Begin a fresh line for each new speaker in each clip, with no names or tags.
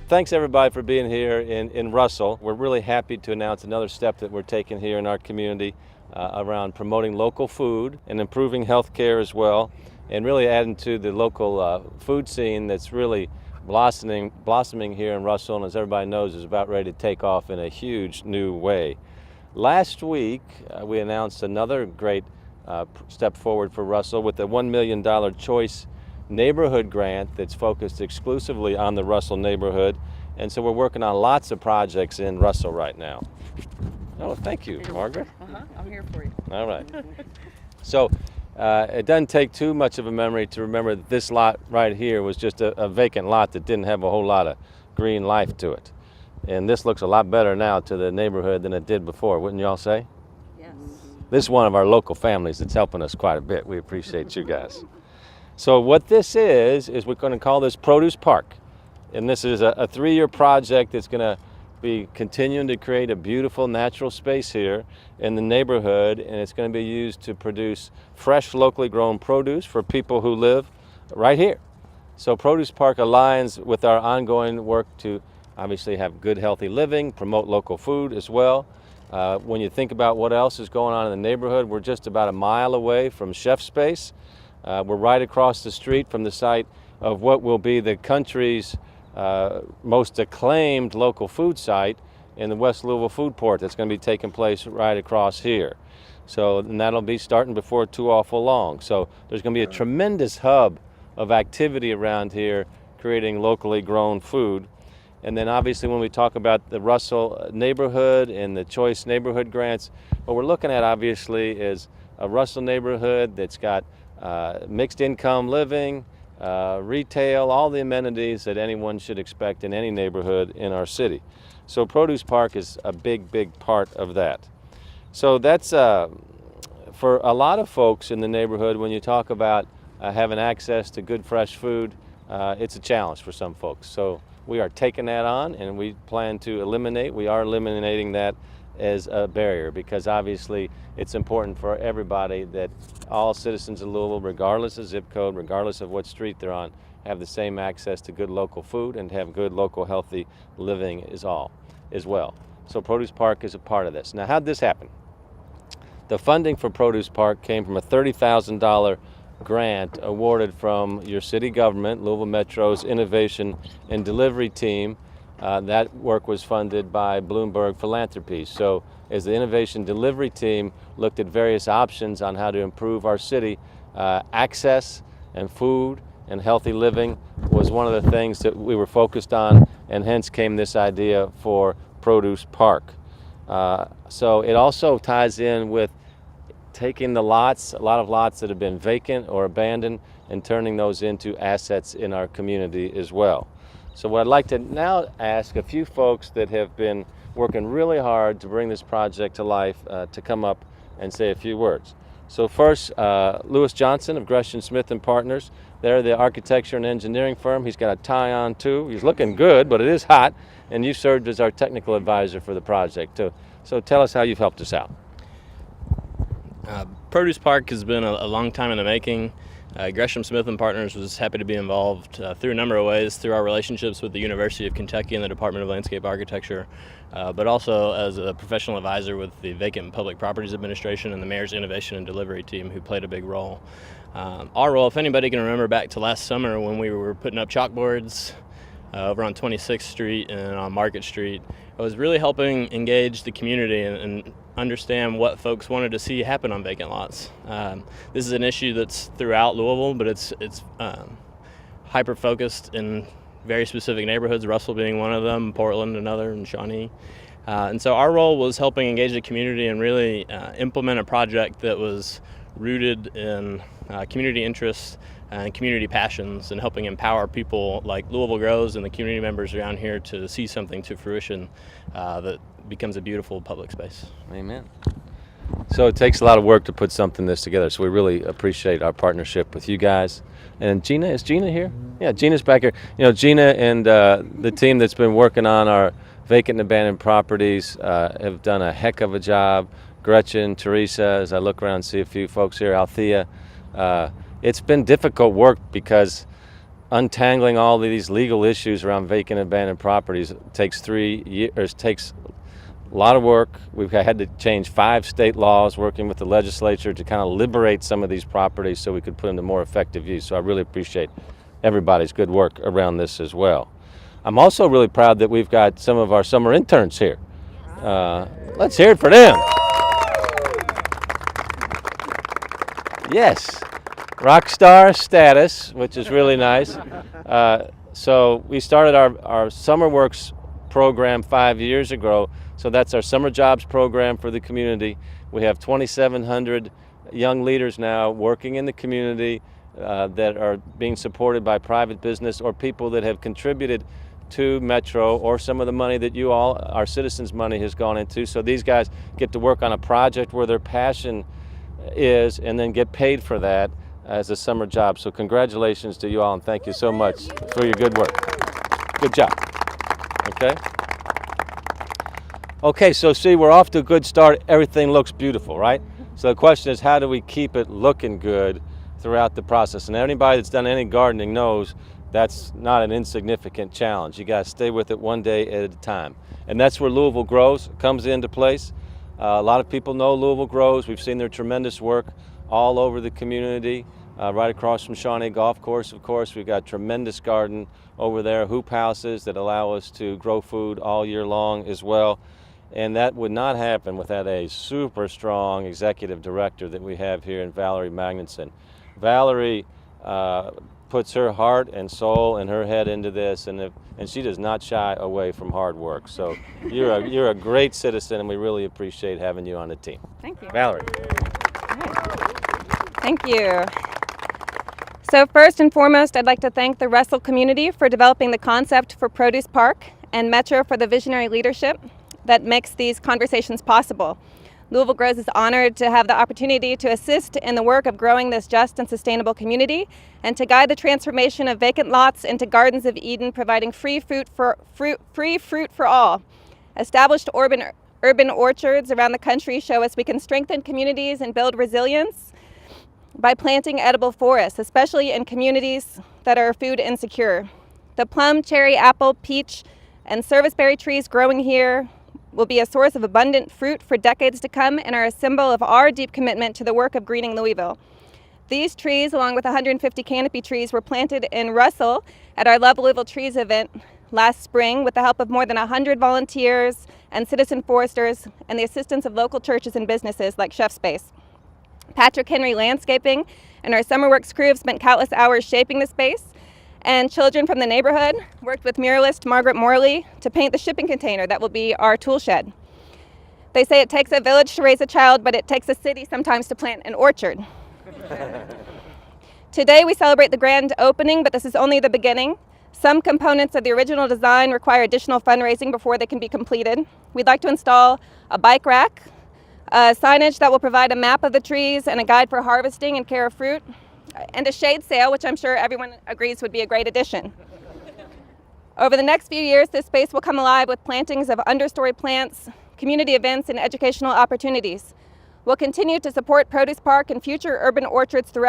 Thanks everybody for being here in Russell. We're really happy to announce another step that we're taking here in our community around promoting local food and improving health care as well, and really adding to the local food scene that's really blossoming here in Russell, and as everybody knows is about ready to take off in a huge new way. Last week we announced another great step forward for Russell with a $1 million Choice neighborhood grant that's focused exclusively on the Russell neighborhood, and so we're working on lots of projects in Russell right now. Oh, thank you, Margaret.
I'm here for you.
All right. So it doesn't take too much of a memory to remember that this lot right here was just a vacant lot that didn't have a whole lot of green life to it, and this looks a lot better now to the neighborhood than it did before, wouldn't y'all say?
Yes.
This is one of our local families that's helping us quite a bit. We appreciate you guys. So what this is we're going to call this Produce Park. And this is a 3-year project that's going to be continuing to create a beautiful natural space here in the neighborhood, and it's going to be used to produce fresh, locally grown produce for people who live right here. So Produce Park aligns with our ongoing work to obviously have good, healthy living, promote local food as well. When you think about what else is going on in the neighborhood, we're just about a mile away from Chef Space. We're right across the street from the site of what will be the country's most acclaimed local food site in the West Louisville Food Port that's going to be taking place right across here. So, and that'll be starting before too awful long. So there's going to be a tremendous hub of activity around here creating locally grown food. And then obviously when we talk about the Russell neighborhood and the Choice neighborhood grants, what we're looking at obviously is a Russell neighborhood that's got mixed income living, retail, all the amenities that anyone should expect in any neighborhood in our city. So Produce Park is a big part of that. So that's for a lot of folks in the neighborhood, when you talk about having access to good fresh food, it's a challenge for some folks. So we are taking that on, and we plan to we are eliminating that as a barrier, because obviously it's important for everybody that all citizens of Louisville, regardless of zip code, regardless of what street they're on, have the same access to good local food and have good local healthy living as well. So Produce Park is a part of this. Now, how'd this happen? The funding for Produce Park came from a $30,000 grant awarded from your city government, Louisville Metro's Innovation and Delivery Team. That work was funded by Bloomberg Philanthropy. So as the Innovation Delivery Team looked at various options on how to improve our city, access and food and healthy living was one of the things that we were focused on, and hence came this idea for Produce Park. So it also ties in with taking the lots, a lot of lots that have been vacant or abandoned, and turning those into assets in our community as well. So what I'd like to now ask a few folks that have been working really hard to bring this project to life to come up and say a few words. So first, Louis Johnson of Gresham Smith and Partners. They're the architecture and engineering firm. He's got a tie on too. He's looking good, but it is hot, and you served as our technical advisor for the project too. So tell us how you've helped us out.
Produce Park has been a long time in the making. Gresham Smith and Partners was happy to be involved through a number of ways, through our relationships with the University of Kentucky and the Department of Landscape Architecture, but also as a professional advisor with the Vacant and Public Properties Administration and the Mayor's Innovation and Delivery Team, who played a big role. Our role, if anybody can remember back to last summer when we were putting up chalkboards over on 26th Street and on Market Street, it was really helping engage the community and understand what folks wanted to see happen on vacant lots. This is an issue that's throughout Louisville, but it's hyper-focused in very specific neighborhoods, Russell being one of them, Portland another, and Shawnee. And so our role was helping engage the community and really implement a project that was rooted in community interests and community passions, and helping empower people like Louisville Grows and the community members around here to see something to fruition that becomes a beautiful public space.
Amen. So it takes a lot of work to put something this together, so we really appreciate our partnership with you guys. And Gina, is Gina here? Yeah, Gina's back here. You know, Gina and the team that's been working on our vacant and abandoned properties have done a heck of a job. Gretchen, Teresa, as I look around and see a few folks here, Althea. It's been difficult work because untangling all of these legal issues around vacant and abandoned properties takes 3 years, takes a lot of work. We've had to change 5 state laws, working with the legislature to kind of liberate some of these properties so we could put them to more effective use. So I really appreciate everybody's good work around this as well. I'm also really proud that we've got some of our summer interns here. Let's hear it for them. Yes, rock star status, which is really nice. So we started our Summer Works program 5 years ago. So that's our summer jobs program for the community. We have 2,700 young leaders now working in the community that are being supported by private business or people that have contributed to Metro, or some of the money that you all, our citizens' money, has gone into. So these guys get to work on a project where their passion is and then get paid for that as a summer job. So congratulations to you all, and thank you so much for your good work. Good job. Okay? Okay, so see, we're off to a good start. Everything looks beautiful, right? So the question is, how do we keep it looking good throughout the process? And anybody that's done any gardening knows that's not an insignificant challenge. You got to stay with it one day at a time. And that's where Louisville Grows comes into place. A lot of people know Louisville Grows. We've seen their tremendous work all over the community. Right across from Shawnee Golf Course, of course, we've got tremendous garden over there, hoop houses that allow us to grow food all year long as well. And that would not happen without a super strong executive director that we have here in Valerie Magnuson. Valerie puts her heart and soul and her head into this, and she does not shy away from hard work. So you're a great citizen, and we really appreciate having you on the team.
Thank you.
Valerie.
Thank you. So first and foremost, I'd like to thank the Russell community for developing the concept for Produce Park, and Metro for the visionary leadership that makes these conversations possible. Louisville Grows is honored to have the opportunity to assist in the work of growing this just and sustainable community, and to guide the transformation of vacant lots into gardens of Eden, providing free fruit for all. Established urban orchards around the country show us we can strengthen communities and build resilience by planting edible forests, especially in communities that are food insecure. The plum, cherry, apple, peach, and serviceberry trees growing here will be a source of abundant fruit for decades to come, and are a symbol of our deep commitment to the work of greening Louisville. These trees, along with 150 canopy trees, were planted in Russell at our Love Louisville Trees event last spring with the help of more than 100 volunteers and citizen foresters, and the assistance of local churches and businesses like Chef Space. Patrick Henry Landscaping and our Summer Works crew have spent countless hours shaping the space, and children from the neighborhood worked with muralist Margaret Morley to paint the shipping container that will be our tool shed. They say it takes a village to raise a child, but it takes a city sometimes to plant an orchard. Today we celebrate the grand opening, but this is only the beginning. Some components of the original design require additional fundraising before they can be completed. We'd like to install a bike rack, signage that will provide a map of the trees and a guide for harvesting and care of fruit, and a shade sail, which I'm sure everyone agrees would be a great addition. Over the next few years, this space will come alive with plantings of understory plants, community events, and educational opportunities. We'll continue to support Produce Park and future urban orchards through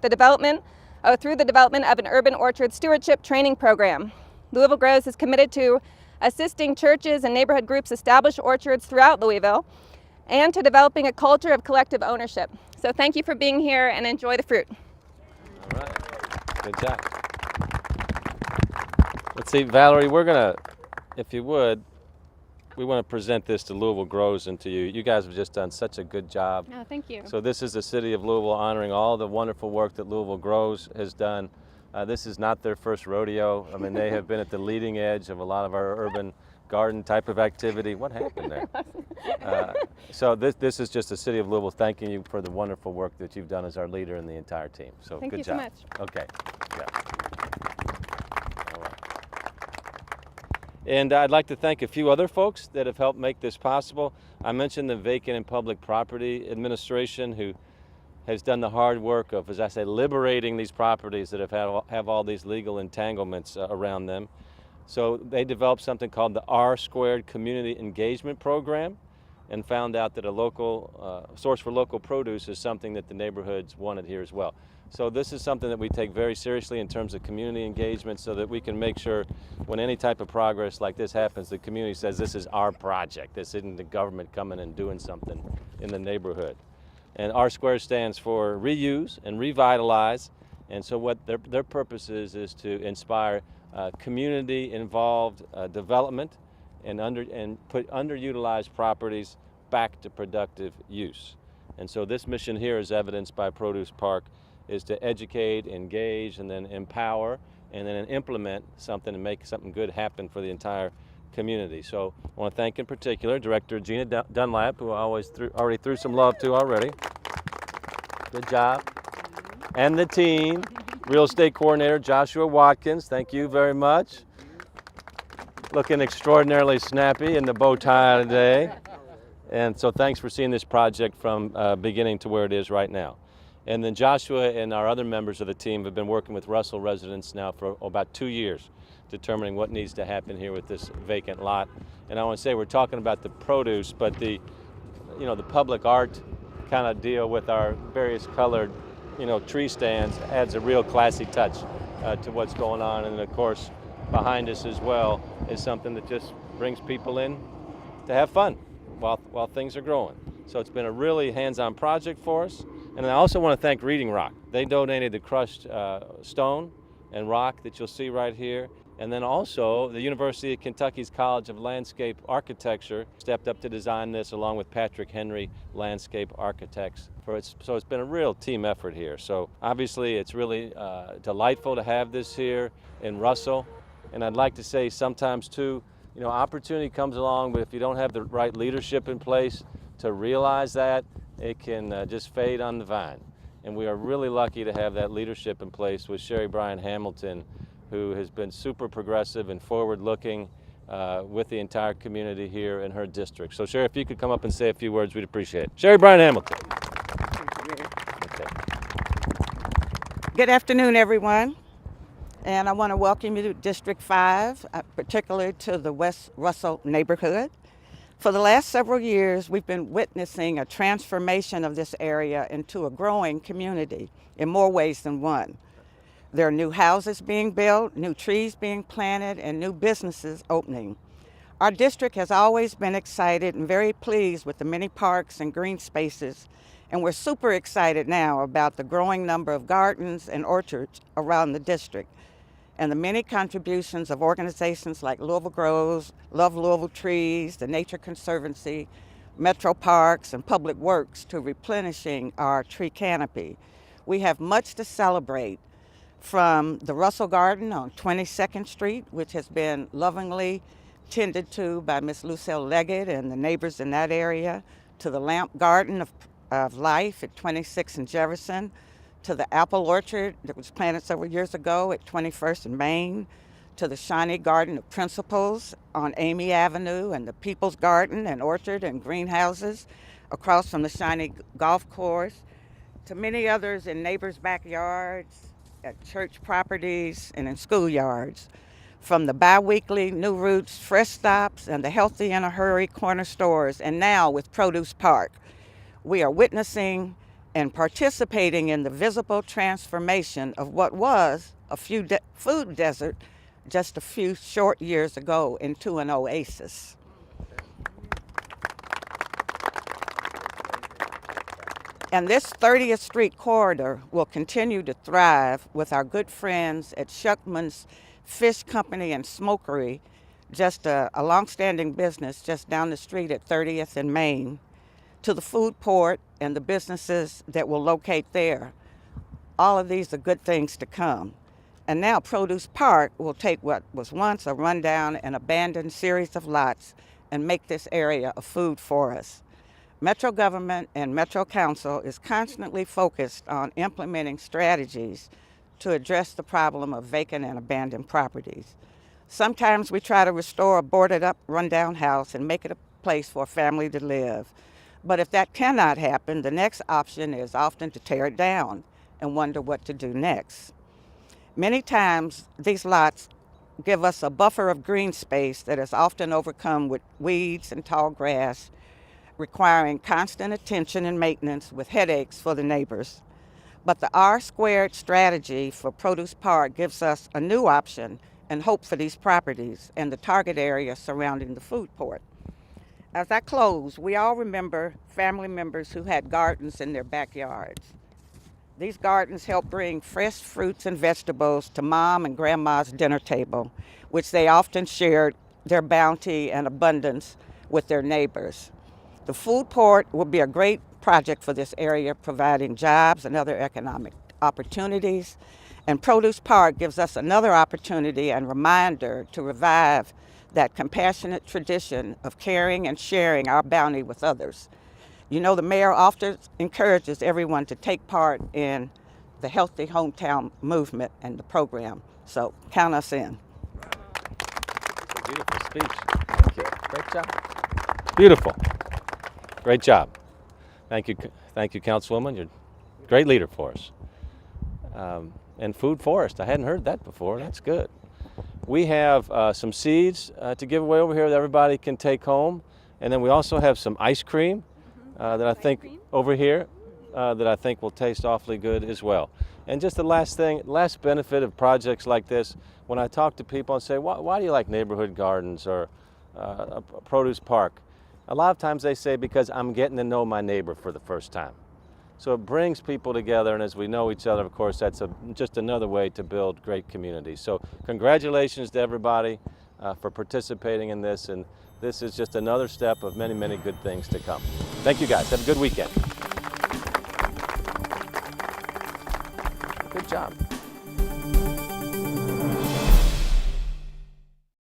the development of an urban orchard stewardship training program. Louisville Grows is committed to assisting churches and neighborhood groups establish orchards throughout Louisville, and to developing a culture of collective ownership. So thank you for being here, and enjoy the fruit.
All right, good job. Let's see, Valerie, we're gonna, if you would, we want to present this to Louisville Grows and to you. You guys have just done such a good job.
Oh, thank you.
So this is the city of Louisville honoring all the wonderful work that Louisville Grows has done. This is not their first rodeo. I mean, they have been at the leading edge of a lot of our urban garden type of activity. What happened there? So this is just the city of Louisville thanking you for the wonderful work that you've done as our leader and the entire team. So
Thank
good
you
job.
so much.
Okay. Yeah. All right. And I'd like to thank a few other folks that have helped make this possible. I mentioned the Vacant and Public Property Administration, who has done the hard work of, as I say, liberating these properties that have all these legal entanglements around them. So they developed something called the R² Community Engagement Program. and found out that a local source for local produce is something that the neighborhoods wanted here as well. So this is something that we take very seriously in terms of community engagement, so that we can make sure when any type of progress like this happens, the community says this is our project. This isn't the government coming and doing something in the neighborhood. And R Square stands for reuse and revitalize. And so what their purpose is to inspire community involved development and put underutilized properties back to productive use. And so this mission here, is evidenced by Produce Park, is to educate, engage, and then empower, and then implement something and make something good happen for the entire community. So I want to thank in particular Director Gina Dunlap, who I already threw some love to already. Good job. And the team, Real Estate Coordinator Joshua Watkins, thank you very much. Looking extraordinarily snappy in the bow tie today. And so thanks for seeing this project from beginning to where it is right now. And then Joshua and our other members of the team have been working with Russell residents now for about 2 years, determining what needs to happen here with this vacant lot. And I want to say, we're talking about the produce, but the public art kind of deal with our various colored, tree stands adds a real classy touch to what's going on. And of course, behind us as well is something that just brings people in to have fun while things are growing. So it's been a really hands-on project for us. And I also want to thank Reading Rock. They donated the crushed stone and rock that you'll see right here. And then also the University of Kentucky's College of Landscape Architecture stepped up to design this, along with Patrick Henry Landscape Architects. So it's been a real team effort here. So obviously it's really delightful to have this here in Russell. And I'd like to say sometimes too, opportunity comes along, but if you don't have the right leadership in place to realize that, it can just fade on the vine. And we are really lucky to have that leadership in place with Sherry Bryan Hamilton, who has been super progressive and forward-looking with the entire community here in her district. So Sherry, if you could come up and say a few words, we'd appreciate it. Sherry Bryan Hamilton. Okay.
Good afternoon, everyone. And I want to welcome you to District 5, particularly to the West Russell neighborhood. For the last several years, we've been witnessing a transformation of this area into a growing community in more ways than one. There are new houses being built, new trees being planted, and new businesses opening. Our district has always been excited and very pleased with the many parks and green spaces, and we're super excited now about the growing number of gardens and orchards around the district, and the many contributions of organizations like Louisville Grows, Love Louisville Trees, the Nature Conservancy, Metro Parks, and Public Works to replenishing our tree canopy. We have much to celebrate, from the Russell Garden on 22nd Street, which has been lovingly tended to by Miss Lucille Leggett and the neighbors in that area, to the Lamp Garden of Life at 26th and Jefferson, to the apple orchard that was planted several years ago at 21st and Main, to the Shiny Garden of Principles on Amy Avenue, and the People's Garden and Orchard and greenhouses across from the Shiny Golf Course, to many others in neighbors' backyards, at church properties, and in schoolyards. From the bi-weekly New Roots Fresh Stops and the Healthy in a Hurry corner stores, and now with Produce Park, we are witnessing and participating in the visible transformation of what was a food desert just a few short years ago into an oasis. And this 30th Street corridor will continue to thrive with our good friends at Shuckman's Fish Company and Smokery, just a longstanding business just down the street at 30th and Main, to the food port and the businesses that will locate there. All of these are good things to come. And now Produce Park will take what was once a rundown and abandoned series of lots and make this area a food for us. Metro government and Metro Council is constantly focused on implementing strategies to address the problem of vacant and abandoned properties. Sometimes we try to restore a boarded up, rundown house and make it a place for a family to live. But if that cannot happen, the next option is often to tear it down and wonder what to do next. Many times, these lots give us a buffer of green space that is often overcome with weeds and tall grass, requiring constant attention and maintenance with headaches for the neighbors. But the R² strategy for Produce Park gives us a new option and hope for these properties and the target area surrounding the food court. As I close, we all remember family members who had gardens in their backyards. These gardens help bring fresh fruits and vegetables to Mom and Grandma's dinner table, which they often shared their bounty and abundance with their neighbors. The food court will be a great project for this area, providing jobs and other economic opportunities. And Produce Park gives us another opportunity and reminder to revive that compassionate tradition of caring and sharing our bounty with others. You know, the mayor often encourages everyone to take part in the Healthy Hometown movement and the program. So count us in.
Beautiful speech. Thank you. Great job. Beautiful. Great job. Thank you, Councilwoman. You're a great leader for us. And Food Forest, I hadn't heard that before. That's good. We have some seeds to give away over here that everybody can take home. And then we also have some ice cream that I think over here that I think will taste awfully good as well. And just the last benefit of projects like this, when I talk to people and say, why do you like neighborhood gardens or a produce park? A lot of times they say, because I'm getting to know my neighbor for the first time. So it brings people together, and as we know each other, of course, that's just another way to build great communities. So congratulations to everybody for participating in this, and this is just another step of many, many good things to come. Thank you guys. Have a good weekend. Good job.